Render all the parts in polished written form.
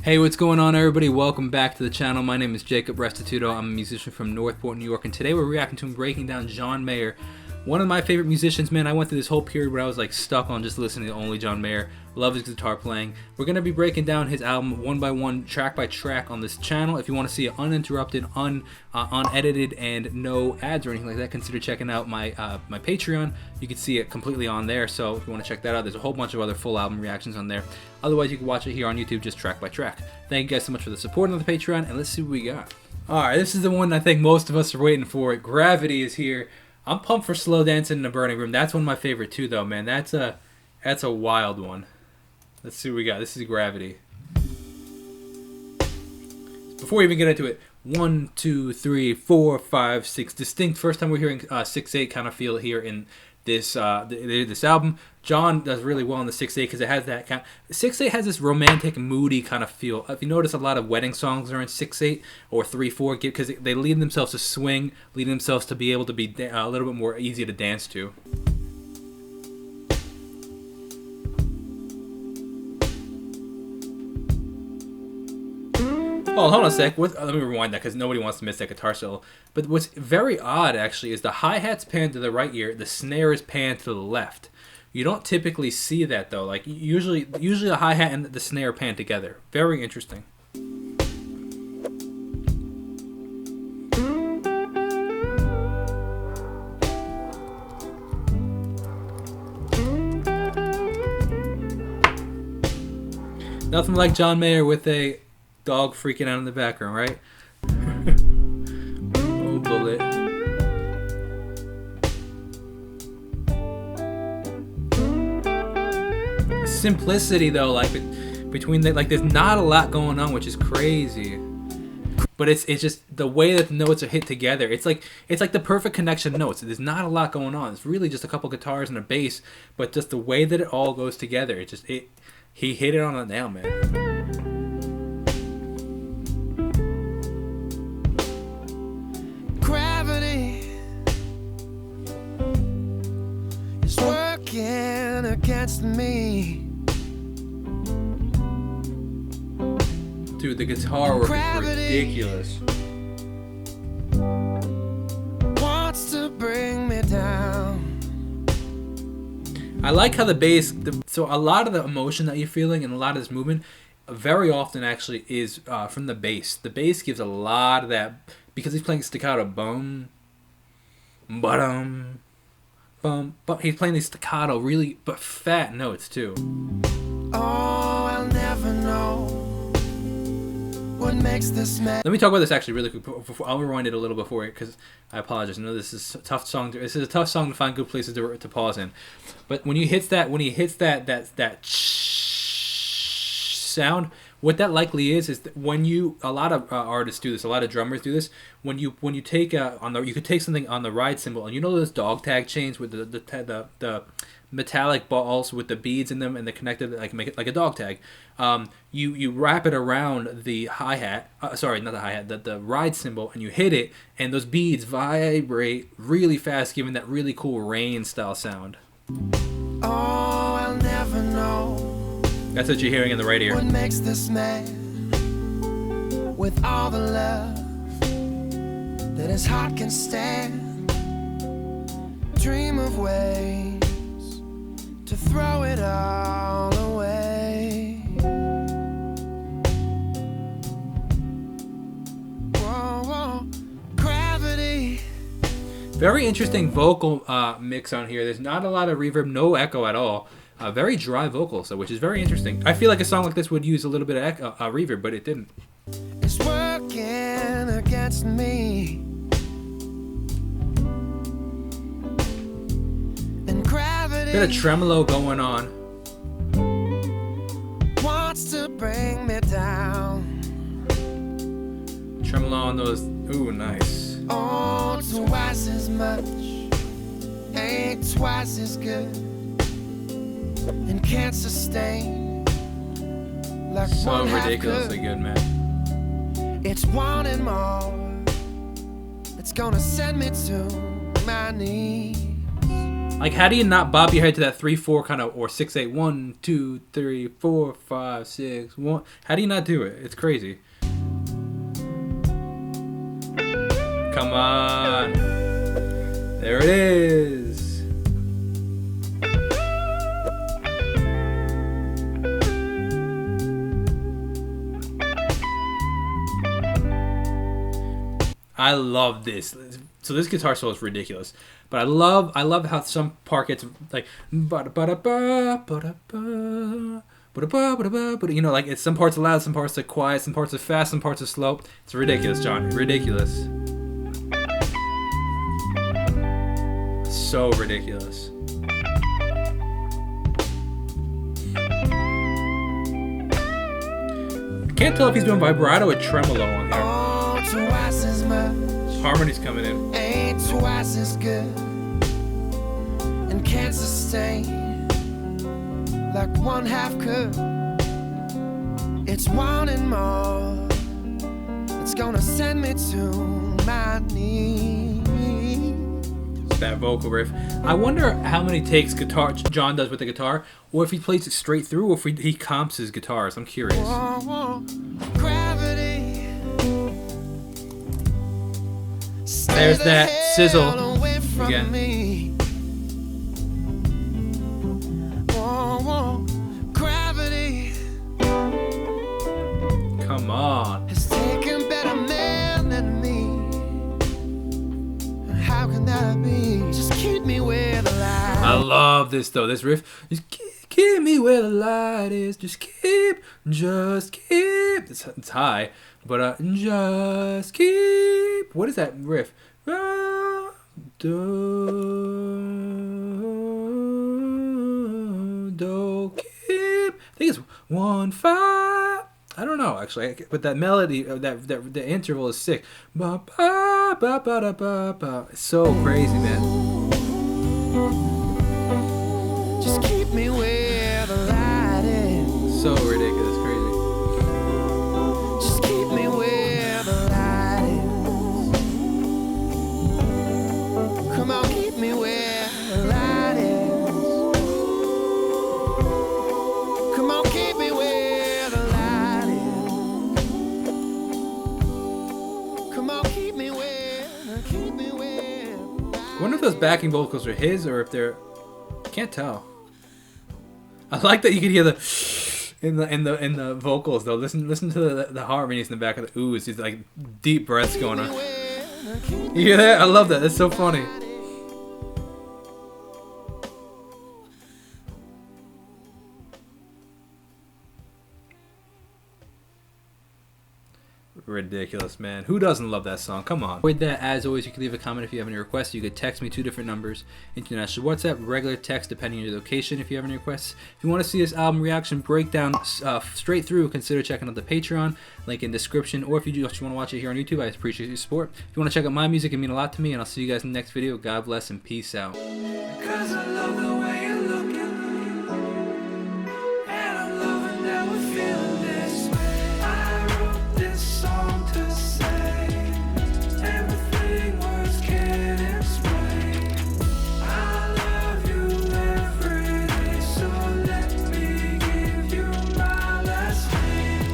Hey, what's going on, everybody? Welcome back to the channel. My name is Jacob Restituto. I'm a musician from Northport, New York, and today we're reacting to and breaking down John Mayer. One of my favorite musicians, man. I went through this whole period where I was like stuck on just listening to only John Mayer. Love his guitar playing. We're going to be breaking down his album one by one, track by track on this channel. If you want to see it uninterrupted, unedited, and no ads or anything like that, consider checking out my my Patreon. You can see it completely on there, so if you want to check that out, there's a whole bunch of other full album reactions on there. Otherwise, you can watch it here on YouTube, just track by track. Thank you guys so much for the support on the Patreon, and let's see what we got. Alright, this is the one I think most of us are waiting for. Gravity is here. I'm pumped for Slow Dancing in a Burning Room. That's one of my favorite too, though, man. That's a wild one. Let's see what we got. This is Gravity. Before we even get into it, 1, 2, 3, 4, 5, 6 distinct. First time we're hearing 6/8 kind of feel here in this this album. John does really well in the 6/8 because it has that kind. 6/8 has this romantic, moody kind of feel. If you notice, a lot of wedding songs are in 6/8 or 3/4 because they lead themselves to swing, lead themselves to be able to be a little bit more easy to dance to. Oh, hold on a sec. Let me rewind that because nobody wants to miss that guitar solo. But what's very odd, actually, is the hi-hat's pan to the right ear, the snare is pan to the left. You don't typically see that, though. Like, usually the hi-hat and the snare pan together. Very interesting. Nothing like John Mayer with a dog freaking out in the background, right? Oh, bullet. Simplicity, though, like between there's not a lot going on, which is crazy. But it's just the way that the notes are hit together. It's like the perfect connection of notes. There's not a lot going on. It's really just a couple guitars and a bass, but just the way that it all goes together. He hit it on the nail, man. Against me, dude, the guitar work is ridiculous. Wants to bring me down. I like how the bass, so a lot of the emotion that you're feeling and a lot of this movement very often actually is from the bass. The bass gives a lot of that because he's playing staccato, boom, ba-dum. But he's playing these staccato, really, but fat notes too. Oh, I'll never know what makes this man. Let me talk about this actually really quick. I'll rewind it a little before it because I apologize. I know this is a tough song. This is a tough song to find good places to pause in. But when he hits that sound, what that likely is that when a lot of artists do this, a lot of drummers do this. When you take you could take something on the ride cymbal, and you know those dog tag chains with the metallic balls with the beads in them and the connected, like make it like a dog tag. You wrap it around the hi-hat, sorry, not the hi-hat, the ride cymbal, and you hit it, and those beads vibrate really fast, giving that really cool rain style sound. Oh, I'll never know. That's what you're hearing in the right ear. What makes this man with all the love that his heart can stand? Dream of ways to throw it all away. Whoa, whoa, gravity. Very interesting vocal mix on here. There's not a lot of reverb, no echo at all. Very dry vocals, which is very interesting. I feel like a song like this would use a little bit of echo, reverb, but it didn't. It's working against me, and gravity. Bit of tremolo going on. Wants to bring me down. Tremolo on those. Ooh, nice. Oh, twice as much ain't twice as good, and can't sustain like So one half ridiculously could. good, man. It's wanting more. It's gonna send me to my knees. Like, how do you not bob your head to that 3/4 kind of, or 6/8, 1, 2, 3, 4, 5, 6, 1? How do you not do it? It's crazy. Come on. There it is. I love this. So this guitar solo is ridiculous, but I love how some part gets like you know, like it's some parts are loud, some parts are quiet, some parts are fast, some parts are slow. It's ridiculous, John. Ridiculous. So ridiculous. I can't tell if he's doing vibrato or tremolo on here. Oh, twice as much. Harmony's coming in. Ain't twice as good and can't sustain like one half could. It's wanting more. It's gonna send me to my knees. That vocal riff. I wonder how many takes John does with the guitar, or if he plays it straight through, or if he comps his guitars. I'm curious. Whoa, whoa. Gravity. There's that sizzle again. Whoa, whoa. Gravity Come on. has taken better men than me. How can that be? Just keep me where the light. I love this though. This riff. Just keep me where the light is. Just keep. It's high, but just keep. What is that riff? Do keep. I think it's 1 5. I don't know actually, but that melody, that the interval is sick. Ba ba ba ba da ba ba. It's so crazy, man. Just keep me where the light is. So ridiculous, crazy. Just keep me where the light is. Come on, keep me where the light is. Come on, keep me where the light is. Come on, keep me where. I wonder if those backing vocals are his or if they're. Can't tell. I like that you can hear the in the vocals though. Listen to the harmonies in the back of the oohs. These like deep breaths going on. You hear that? I love that. That's so funny. Ridiculous, man. Who doesn't love that song? Come on. With that, as always, you can leave a comment if you have any requests. You could text me 2 different numbers: international WhatsApp, regular text depending on your location if you have any requests. If you want to see this album reaction breakdown straight through, consider checking out the Patreon link in description, or if you just want to watch it here on YouTube, I appreciate your support. If you want to check out my music, it means a lot to me, and I'll see you guys in the next video. God bless and peace out. 'Cause I love the way you look at me, and I'm loving that we're feeling this way. I wrote this song to say everything words can't explain. I love you every day, so let me give you my last name.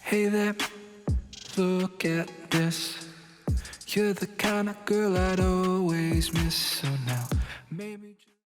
Hey there, look at this. You're the kind of girl I'd always miss. So now, maybe.